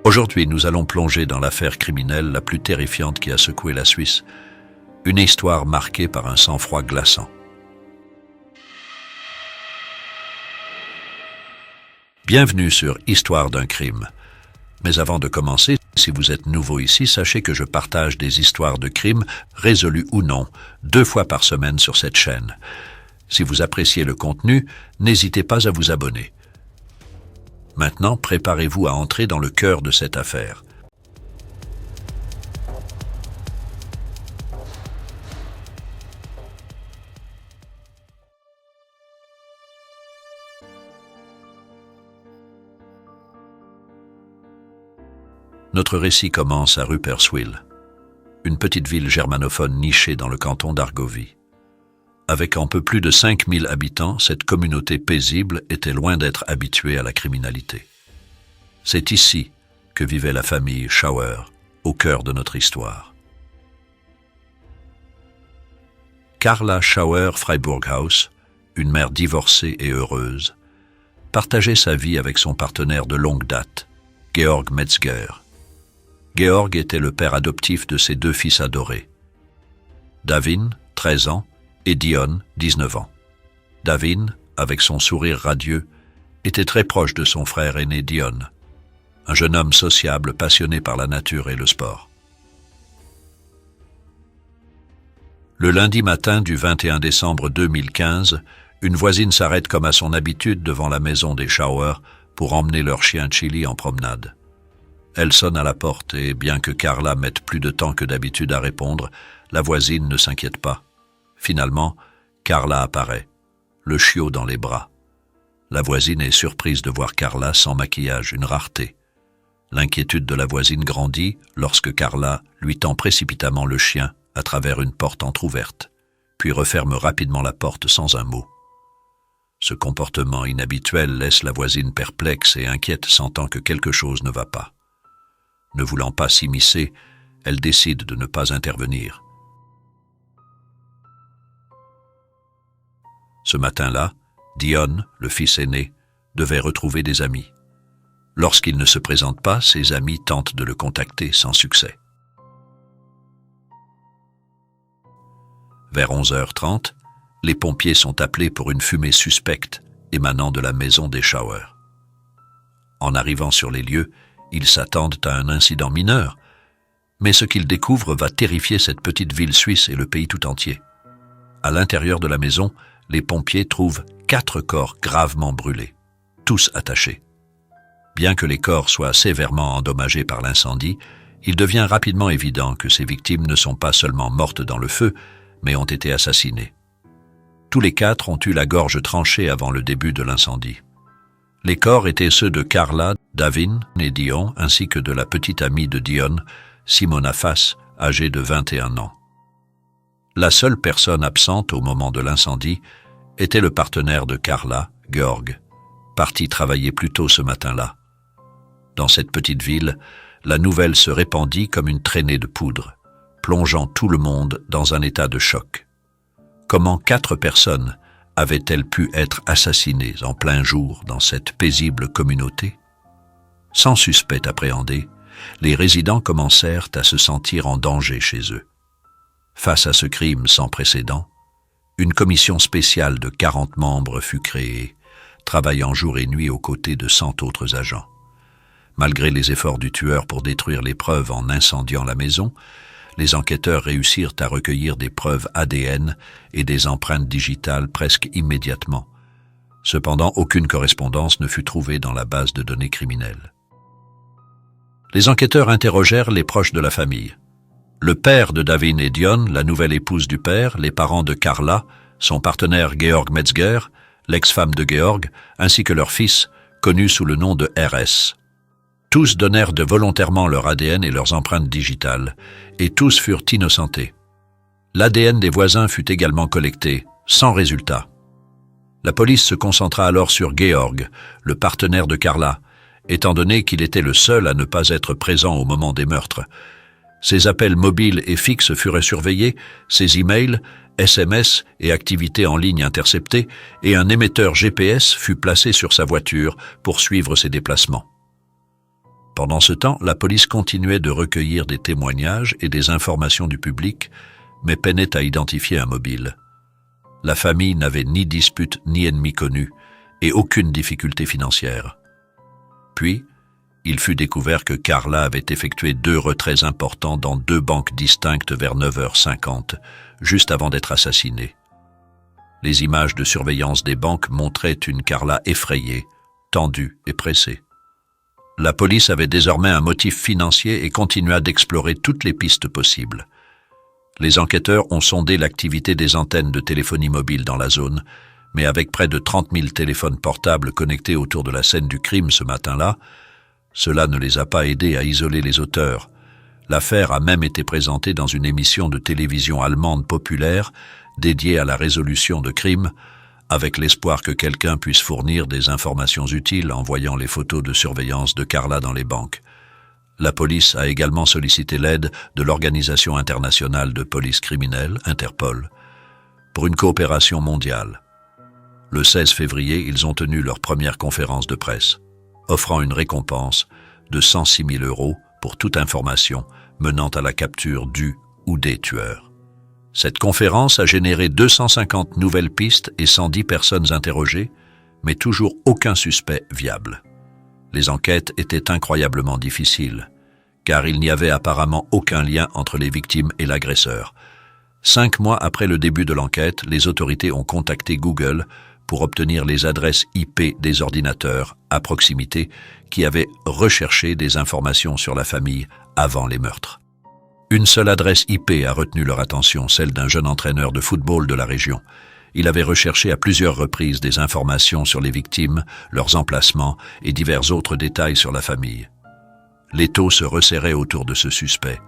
Aujourd'hui, nous allons plonger dans l'affaire criminelle la plus terrifiante qui a secoué la Suisse, une histoire marquée par un sang-froid glaçant. Bienvenue sur Histoire d'un crime. Mais avant de commencer, si vous êtes nouveau ici, sachez que je partage des histoires de crimes, résolues ou non, 2 fois par semaine sur cette chaîne. Si vous appréciez le contenu, n'hésitez pas à vous abonner. Maintenant, préparez-vous à entrer dans le cœur de cette affaire. Notre récit commence à Rupperswil, une petite ville germanophone nichée dans le canton d'Argovie. Avec un peu plus de 5000 habitants, cette communauté paisible était loin d'être habituée à la criminalité. C'est ici que vivait la famille Schauer, au cœur de notre histoire. Carla Schauer-Freiburghaus, une mère divorcée et heureuse, partageait sa vie avec son partenaire de longue date, Georg Metzger. Georg était le père adoptif de ses 2 fils adorés, Davin, 13 ans, et Dion, 19 ans. Davin, avec son sourire radieux, était très proche de son frère aîné Dion, un jeune homme sociable passionné par la nature et le sport. Le lundi matin du 21 décembre 2015, une voisine s'arrête comme à son habitude devant la maison des Schauer pour emmener leur chien Chili en promenade. Elle sonne à la porte et, bien que Carla mette plus de temps que d'habitude à répondre, la voisine ne s'inquiète pas. Finalement, Carla apparaît, le chiot dans les bras. La voisine est surprise de voir Carla sans maquillage, une rareté. L'inquiétude de la voisine grandit lorsque Carla lui tend précipitamment le chien à travers une porte entr'ouverte, puis referme rapidement la porte sans un mot. Ce comportement inhabituel laisse la voisine perplexe et inquiète, sentant que quelque chose ne va pas. Ne voulant pas s'immiscer, elle décide de ne pas intervenir. Ce matin-là, Dion, le fils aîné, devait retrouver des amis. Lorsqu'il ne se présente pas, ses amis tentent de le contacter sans succès. Vers 11h30, les pompiers sont appelés pour une fumée suspecte émanant de la maison des Schauer. En arrivant sur les lieux, ils s'attendent à un incident mineur, mais ce qu'ils découvrent va terrifier cette petite ville suisse et le pays tout entier. À l'intérieur de la maison, les pompiers trouvent 4 corps gravement brûlés, tous attachés. Bien que les corps soient sévèrement endommagés par l'incendie, il devient rapidement évident que ces victimes ne sont pas seulement mortes dans le feu, mais ont été assassinées. Tous les 4 ont eu la gorge tranchée avant le début de l'incendie. Les corps étaient ceux de Carla, Davin et Dion, ainsi que de la petite amie de Dion, Simona Fass, âgée de 21 ans. La seule personne absente au moment de l'incendie était le partenaire de Carla, Georg, parti travailler plus tôt ce matin-là. Dans cette petite ville, la nouvelle se répandit comme une traînée de poudre, plongeant tout le monde dans un état de choc. Comment 4 personnes avaient-elles pu être assassinées en plein jour dans cette paisible communauté? Sans suspect appréhendé, les résidents commencèrent à se sentir en danger chez eux. Face à ce crime sans précédent, une commission spéciale de 40 membres fut créée, travaillant jour et nuit aux côtés de 100 autres agents. Malgré les efforts du tueur pour détruire les preuves en incendiant la maison, les enquêteurs réussirent à recueillir des preuves ADN et des empreintes digitales presque immédiatement. Cependant, aucune correspondance ne fut trouvée dans la base de données criminelle. Les enquêteurs interrogèrent les proches de la famille. Le père de Davin et Dion, la nouvelle épouse du père, les parents de Carla, son partenaire Georg Metzger, l'ex-femme de Georg, ainsi que leur fils, connu sous le nom de RS. Tous donnèrent volontairement leur ADN et leurs empreintes digitales, et tous furent innocentés. L'ADN des voisins fut également collecté, sans résultat. La police se concentra alors sur Georg, le partenaire de Carla, étant donné qu'il était le seul à ne pas être présent au moment des meurtres. Ses appels mobiles et fixes furent surveillés, ses emails, SMS et activités en ligne interceptées, et un émetteur GPS fut placé sur sa voiture pour suivre ses déplacements. Pendant ce temps, la police continuait de recueillir des témoignages et des informations du public, mais peinait à identifier un mobile. La famille n'avait ni dispute ni ennemi connu, et aucune difficulté financière. Puis, il fut découvert que Carla avait effectué 2 retraits importants dans 2 banques distinctes vers 9h50, juste avant d'être assassinée. Les images de surveillance des banques montraient une Carla effrayée, tendue et pressée. La police avait désormais un motif financier et continua d'explorer toutes les pistes possibles. Les enquêteurs ont sondé l'activité des antennes de téléphonie mobile dans la zone, mais avec près de 30 000 téléphones portables connectés autour de la scène du crime ce matin-là, cela ne les a pas aidés à isoler les auteurs. L'affaire a même été présentée dans une émission de télévision allemande populaire dédiée à la résolution de crimes, avec l'espoir que quelqu'un puisse fournir des informations utiles en voyant les photos de surveillance de Carla dans les banques. La police a également sollicité l'aide de l'Organisation internationale de police criminelle, Interpol, pour une coopération mondiale. Le 16 février, ils ont tenu leur première conférence de presse, offrant une récompense de 106 000 € pour toute information menant à la capture du ou des tueurs. Cette conférence a généré 250 nouvelles pistes et 110 personnes interrogées, mais toujours aucun suspect viable. Les enquêtes étaient incroyablement difficiles, car il n'y avait apparemment aucun lien entre les victimes et l'agresseur. 5 mois après le début de l'enquête, les autorités ont contacté Google pour obtenir les adresses IP des ordinateurs à proximité qui avaient recherché des informations sur la famille avant les meurtres. Une seule adresse IP a retenu leur attention, celle d'un jeune entraîneur de football de la région. Il avait recherché à plusieurs reprises des informations sur les victimes, leurs emplacements et divers autres détails sur la famille. L'étau se resserrait autour de ce suspect,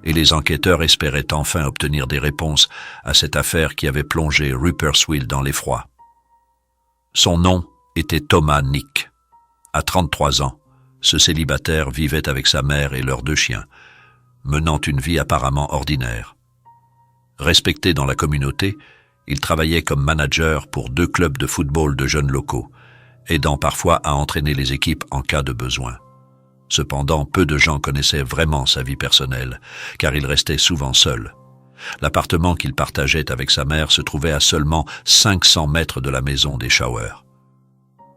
et les enquêteurs espéraient enfin obtenir des réponses à cette affaire qui avait plongé Rupperswil dans l'effroi. Son nom était Thomas Nick. À 33 ans, ce célibataire vivait avec sa mère et leurs 2 chiens, menant une vie apparemment ordinaire. Respecté dans la communauté, il travaillait comme manager pour 2 clubs de football de jeunes locaux, aidant parfois à entraîner les équipes en cas de besoin. Cependant, peu de gens connaissaient vraiment sa vie personnelle, car il restait souvent seul. L'appartement qu'il partageait avec sa mère se trouvait à seulement 500 mètres de la maison des Schauer.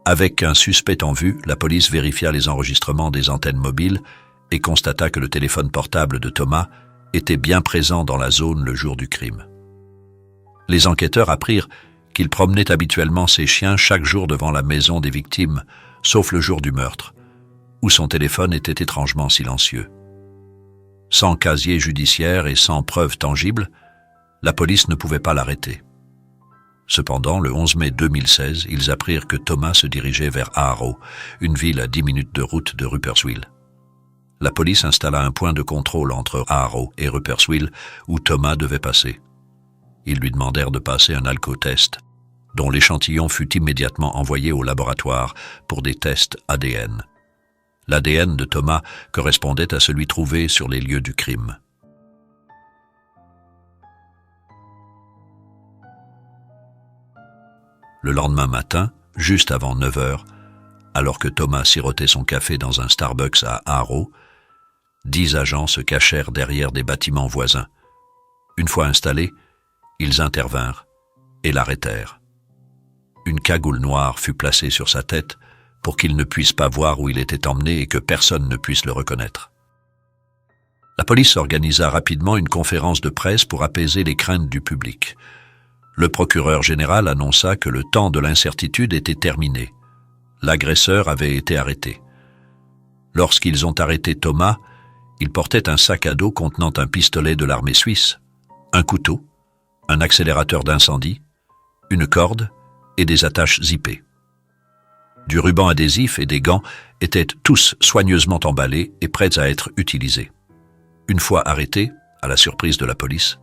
Avec un suspect en vue, la police vérifia les enregistrements des antennes mobiles et constata que le téléphone portable de Thomas était bien présent dans la zone le jour du crime. Les enquêteurs apprirent qu'il promenait habituellement ses chiens chaque jour devant la maison des victimes, sauf le jour du meurtre, où son téléphone était étrangement silencieux. Sans casier judiciaire et sans preuves tangibles, la police ne pouvait pas l'arrêter. Cependant, le 11 mai 2016, ils apprirent que Thomas se dirigeait vers Aarau, une ville à 10 minutes de route de Rupperswil. La police installa un point de contrôle entre Aarau et Rupperswil où Thomas devait passer. Ils lui demandèrent de passer un alcotest, dont l'échantillon fut immédiatement envoyé au laboratoire pour des tests ADN. L'ADN de Thomas correspondait à celui trouvé sur les lieux du crime. Le lendemain matin, juste avant 9 heures, alors que Thomas sirotait son café dans un Starbucks à Aarau, 10 agents se cachèrent derrière des bâtiments voisins. Une fois installés, ils intervinrent et l'arrêtèrent. Une cagoule noire fut placée sur sa tête pour qu'il ne puisse pas voir où il était emmené et que personne ne puisse le reconnaître. La police organisa rapidement une conférence de presse pour apaiser les craintes du public. Le procureur général annonça que le temps de l'incertitude était terminé. L'agresseur avait été arrêté. Lorsqu'ils ont arrêté Thomas, il portait un sac à dos contenant un pistolet de l'armée suisse, un couteau, un accélérateur d'incendie, une corde et des attaches zippées. Du ruban adhésif et des gants étaient tous soigneusement emballés et prêts à être utilisés. Une fois arrêté, à la surprise de la police,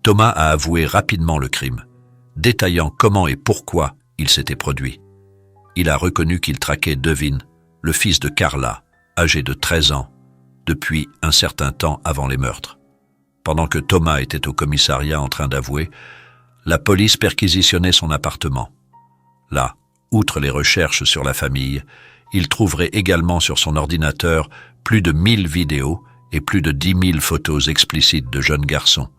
Thomas a avoué rapidement le crime, détaillant comment et pourquoi il s'était produit. Il a reconnu qu'il traquait Devin, le fils de Carla, âgé de 13 ans, depuis un certain temps avant les meurtres. Pendant que Thomas était au commissariat en train d'avouer, la police perquisitionnait son appartement. Là, outre les recherches sur la famille, il trouverait également sur son ordinateur plus de 1000 vidéos et plus de 10 000 photos explicites de jeunes garçons.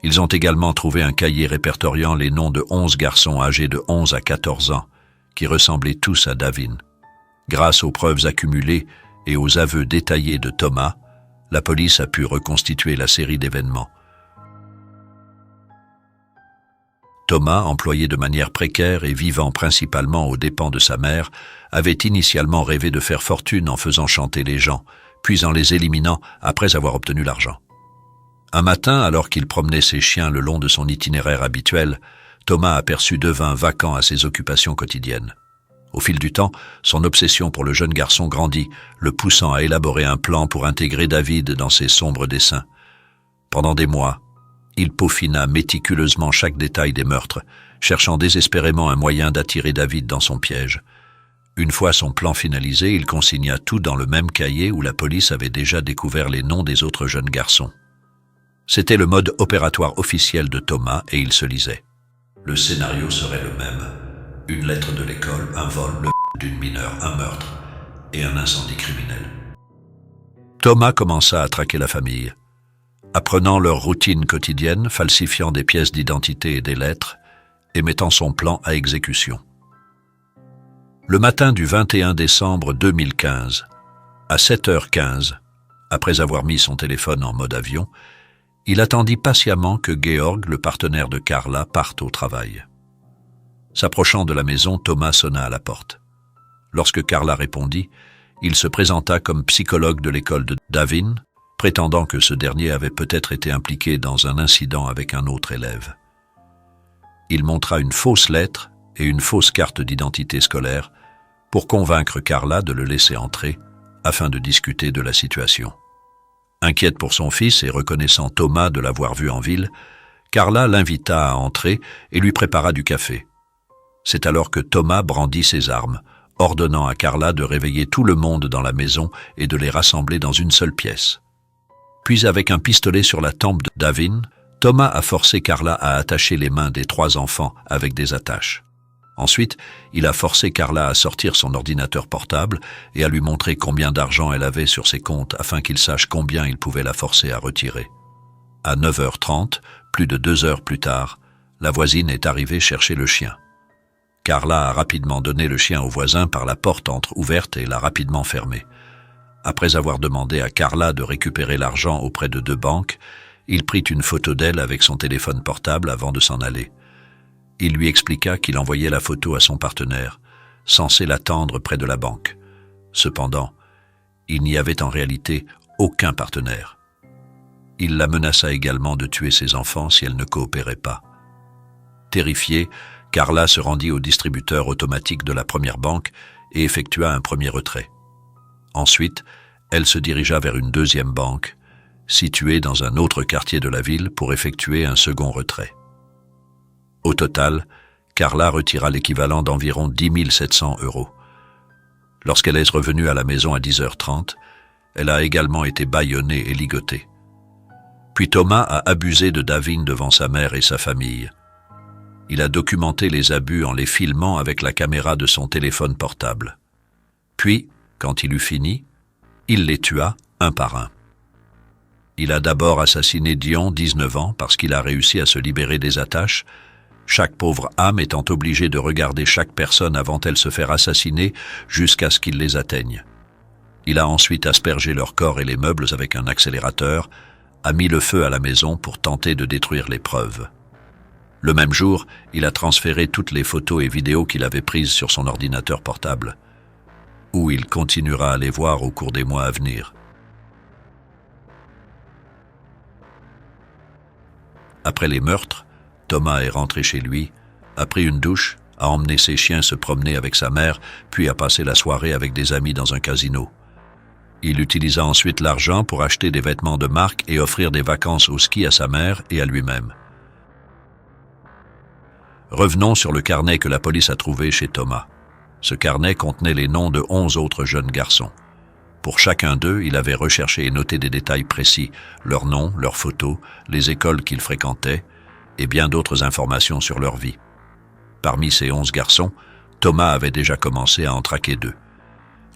Ils ont également trouvé un cahier répertoriant les noms de 11 garçons âgés de 11 à 14 ans, qui ressemblaient tous à Davin. Grâce aux preuves accumulées et aux aveux détaillés de Thomas, la police a pu reconstituer la série d'événements. Thomas, employé de manière précaire et vivant principalement aux dépens de sa mère, avait initialement rêvé de faire fortune en faisant chanter les gens, puis en les éliminant après avoir obtenu l'argent. Un matin, alors qu'il promenait ses chiens le long de son itinéraire habituel, Thomas aperçut Devin vacant à ses occupations quotidiennes. Au fil du temps, son obsession pour le jeune garçon grandit, le poussant à élaborer un plan pour intégrer David dans ses sombres desseins. Pendant des mois, il peaufina méticuleusement chaque détail des meurtres, cherchant désespérément un moyen d'attirer David dans son piège. Une fois son plan finalisé, il consigna tout dans le même cahier où la police avait déjà découvert les noms des autres jeunes garçons. C'était le mode opératoire officiel de Thomas et il se lisait. Le scénario serait le même. Une lettre de l'école, un vol, le d'une mineure, un meurtre et un incendie criminel. Thomas commença à traquer la famille. Apprenant leur routine quotidienne, falsifiant des pièces d'identité et des lettres, et mettant son plan à exécution. Le matin du 21 décembre 2015, à 7h15, après avoir mis son téléphone en mode avion, il attendit patiemment que Georg, le partenaire de Carla, parte au travail. S'approchant de la maison, Thomas sonna à la porte. Lorsque Carla répondit, il se présenta comme psychologue de l'école de Davin, prétendant que ce dernier avait peut-être été impliqué dans un incident avec un autre élève. Il montra une fausse lettre et une fausse carte d'identité scolaire pour convaincre Carla de le laisser entrer afin de discuter de la situation. Inquiète pour son fils et reconnaissant Thomas de l'avoir vu en ville, Carla l'invita à entrer et lui prépara du café. C'est alors que Thomas brandit ses armes, ordonnant à Carla de réveiller tout le monde dans la maison et de les rassembler dans une seule pièce. Puis avec un pistolet sur la tempe de Davin, Thomas a forcé Carla à attacher les mains des 3 enfants avec des attaches. Ensuite, il a forcé Carla à sortir son ordinateur portable et à lui montrer combien d'argent elle avait sur ses comptes afin qu'il sache combien il pouvait la forcer à retirer. À 9h30, plus de 2 heures plus tard, la voisine est arrivée chercher le chien. Carla a rapidement donné le chien au voisin par la porte entr'ouverte et l'a rapidement fermée. Après avoir demandé à Carla de récupérer l'argent auprès de 2 banques, il prit une photo d'elle avec son téléphone portable avant de s'en aller. Il lui expliqua qu'il envoyait la photo à son partenaire, censé l'attendre près de la banque. Cependant, il n'y avait en réalité aucun partenaire. Il la menaça également de tuer ses enfants si elle ne coopérait pas. Terrifiée, Carla se rendit au distributeur automatique de la première banque et effectua un premier retrait. Ensuite, elle se dirigea vers une deuxième banque, située dans un autre quartier de la ville, pour effectuer un second retrait. Au total, Carla retira l'équivalent d'environ 10 700 €. Lorsqu'elle est revenue à la maison à 10h30, elle a également été bâillonnée et ligotée. Puis Thomas a abusé de Davin devant sa mère et sa famille. Il a documenté les abus en les filmant avec la caméra de son téléphone portable. Puis, quand il eut fini, il les tua un par un. Il a d'abord assassiné Dion, 19 ans, parce qu'il a réussi à se libérer des attaches, chaque pauvre âme étant obligée de regarder chaque personne avant elle se faire assassiner jusqu'à ce qu'il les atteigne. Il a ensuite aspergé leurs corps et les meubles avec un accélérateur, a mis le feu à la maison pour tenter de détruire les preuves. Le même jour, il a transféré toutes les photos et vidéos qu'il avait prises sur son ordinateur portable, où il continuera à les voir au cours des mois à venir. Après les meurtres, Thomas est rentré chez lui, a pris une douche, a emmené ses chiens se promener avec sa mère, puis a passé la soirée avec des amis dans un casino. Il utilisa ensuite l'argent pour acheter des vêtements de marque et offrir des vacances au ski à sa mère et à lui-même. Revenons sur le carnet que la police a trouvé chez Thomas. Ce carnet contenait les noms de 11 autres jeunes garçons. Pour chacun d'eux, il avait recherché et noté des détails précis, leurs noms, leurs photos, les écoles qu'ils fréquentaient, et bien d'autres informations sur leur vie. Parmi ces 11 garçons, Thomas avait déjà commencé à en traquer 2.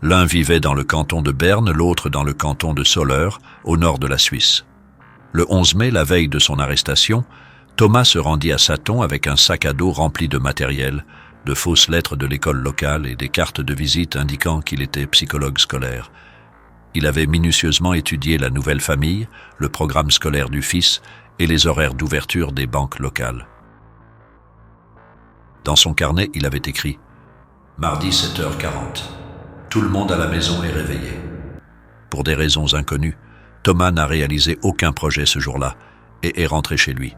L'un vivait dans le canton de Berne, l'autre dans le canton de Soleure, au nord de la Suisse. Le 11 mai, la veille de son arrestation, Thomas se rendit à Sathon avec un sac à dos rempli de matériel, de fausses lettres de l'école locale et des cartes de visite indiquant qu'il était psychologue scolaire. Il avait minutieusement étudié la nouvelle famille, le programme scolaire du fils et les horaires d'ouverture des banques locales. Dans son carnet, il avait écrit « Mardi 7h40. Tout le monde à la maison est réveillé. » Pour des raisons inconnues, Thomas n'a réalisé aucun projet ce jour-là et est rentré chez lui.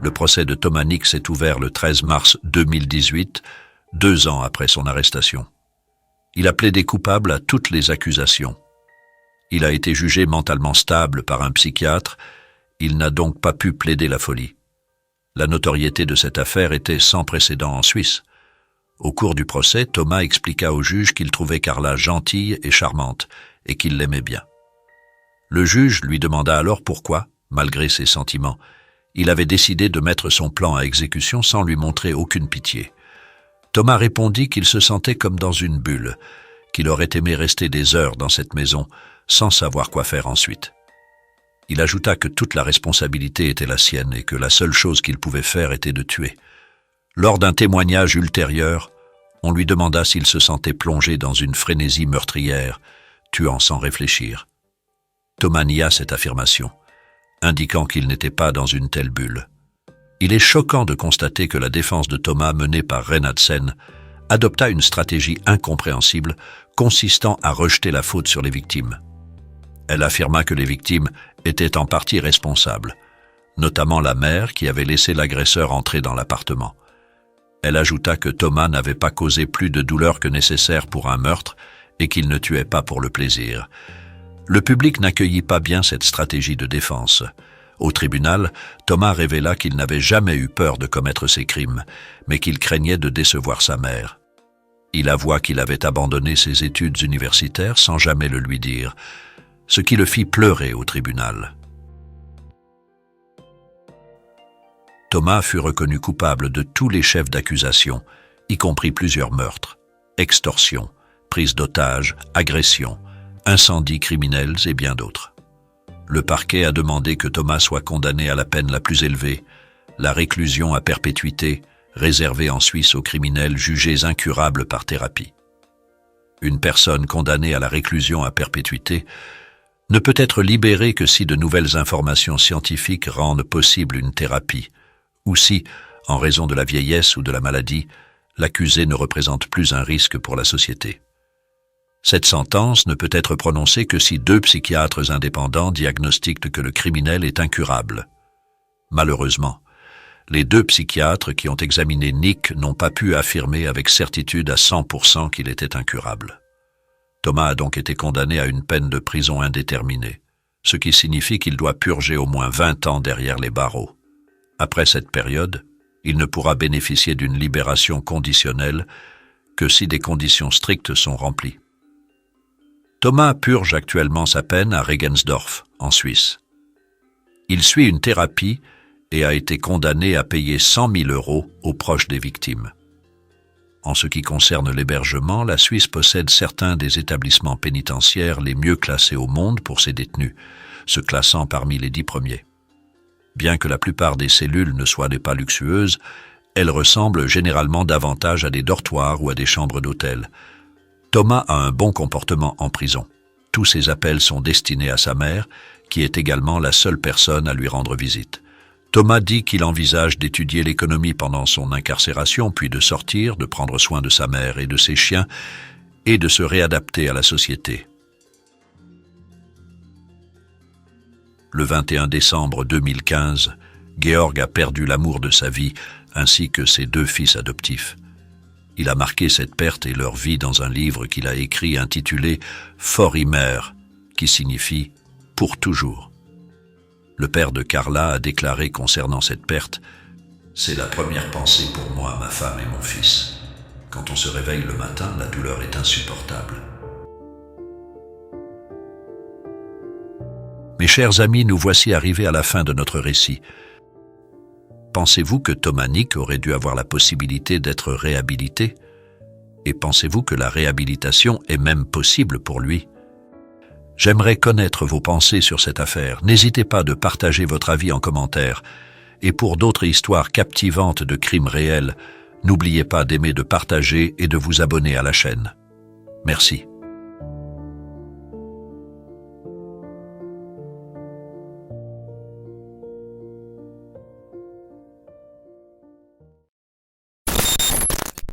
Le procès de Thomas Nick s'est ouvert le 13 mars 2018, 2 ans après son arrestation. Il a plaidé coupable à toutes les accusations. Il a été jugé mentalement stable par un psychiatre, il n'a donc pas pu plaider la folie. La notoriété de cette affaire était sans précédent en Suisse. Au cours du procès, Thomas expliqua au juge qu'il trouvait Carla gentille et charmante et qu'il l'aimait bien. Le juge lui demanda alors pourquoi, malgré ses sentiments, il avait décidé de mettre son plan à exécution sans lui montrer aucune pitié. Thomas répondit qu'il se sentait comme dans une bulle, qu'il aurait aimé rester des heures dans cette maison sans savoir quoi faire ensuite. Il ajouta que toute la responsabilité était la sienne et que la seule chose qu'il pouvait faire était de tuer. Lors d'un témoignage ultérieur, on lui demanda s'il se sentait plongé dans une frénésie meurtrière, tuant sans réfléchir. Thomas nia cette affirmation, indiquant qu'il n'était pas dans une telle bulle. Il est choquant de constater que la défense de Thomas menée par Reinhardsen adopta une stratégie incompréhensible consistant à rejeter la faute sur les victimes. Elle affirma que les victimes étaient en partie responsables, notamment la mère qui avait laissé l'agresseur entrer dans l'appartement. Elle ajouta que Thomas n'avait pas causé plus de douleur que nécessaire pour un meurtre et qu'il ne tuait pas pour le plaisir. Le public n'accueillit pas bien cette stratégie de défense. Au tribunal, Thomas révéla qu'il n'avait jamais eu peur de commettre ces crimes, mais qu'il craignait de décevoir sa mère. Il avoua qu'il avait abandonné ses études universitaires sans jamais le lui dire, ce qui le fit pleurer au tribunal. Thomas fut reconnu coupable de tous les chefs d'accusation, y compris plusieurs meurtres, extorsions, prise d'otages, agressions, incendies criminels et bien d'autres. Le parquet a demandé que Thomas soit condamné à la peine la plus élevée, la réclusion à perpétuité, réservée en Suisse aux criminels jugés incurables par thérapie. Une personne condamnée à la réclusion à perpétuité ne peut être libérée que si de nouvelles informations scientifiques rendent possible une thérapie, ou si, en raison de la vieillesse ou de la maladie, l'accusé ne représente plus un risque pour la société. Cette sentence ne peut être prononcée que si 2 psychiatres indépendants diagnostiquent que le criminel est incurable. Malheureusement, les 2 psychiatres qui ont examiné Nick n'ont pas pu affirmer avec certitude à 100% qu'il était incurable. Thomas a donc été condamné à une peine de prison indéterminée, ce qui signifie qu'il doit purger au moins 20 ans derrière les barreaux. Après cette période, il ne pourra bénéficier d'une libération conditionnelle que si des conditions strictes sont remplies. Thomas purge actuellement sa peine à Regensdorf, en Suisse. Il suit une thérapie et a été condamné à payer 100 000 € aux proches des victimes. En ce qui concerne l'hébergement, la Suisse possède certains des établissements pénitentiaires les mieux classés au monde pour ses détenus, se classant parmi les 10 premiers. Bien que la plupart des cellules ne soient pas luxueuses, elles ressemblent généralement davantage à des dortoirs ou à des chambres d'hôtel. Thomas a un bon comportement en prison. Tous ses appels sont destinés à sa mère, qui est également la seule personne à lui rendre visite. Thomas dit qu'il envisage d'étudier l'économie pendant son incarcération, puis de sortir, de prendre soin de sa mère et de ses chiens, et de se réadapter à la société. Le 21 décembre 2015, Georg a perdu l'amour de sa vie, ainsi que ses 2 fils adoptifs. Il a marqué cette perte et leur vie dans un livre qu'il a écrit intitulé « For immer », qui signifie « pour toujours ». Le père de Carla a déclaré concernant cette perte « C'est la première pensée pour moi, ma femme et mon fils. Quand on se réveille le matin, la douleur est insupportable. » Mes chers amis, nous voici arrivés à la fin de notre récit. Pensez-vous que Thomas Nick aurait dû avoir la possibilité d'être réhabilité? Et pensez-vous que la réhabilitation est même possible pour lui? J'aimerais connaître vos pensées sur cette affaire. N'hésitez pas de partager votre avis en commentaire. Et pour d'autres histoires captivantes de crimes réels, n'oubliez pas d'aimer, de partager et de vous abonner à la chaîne. Merci.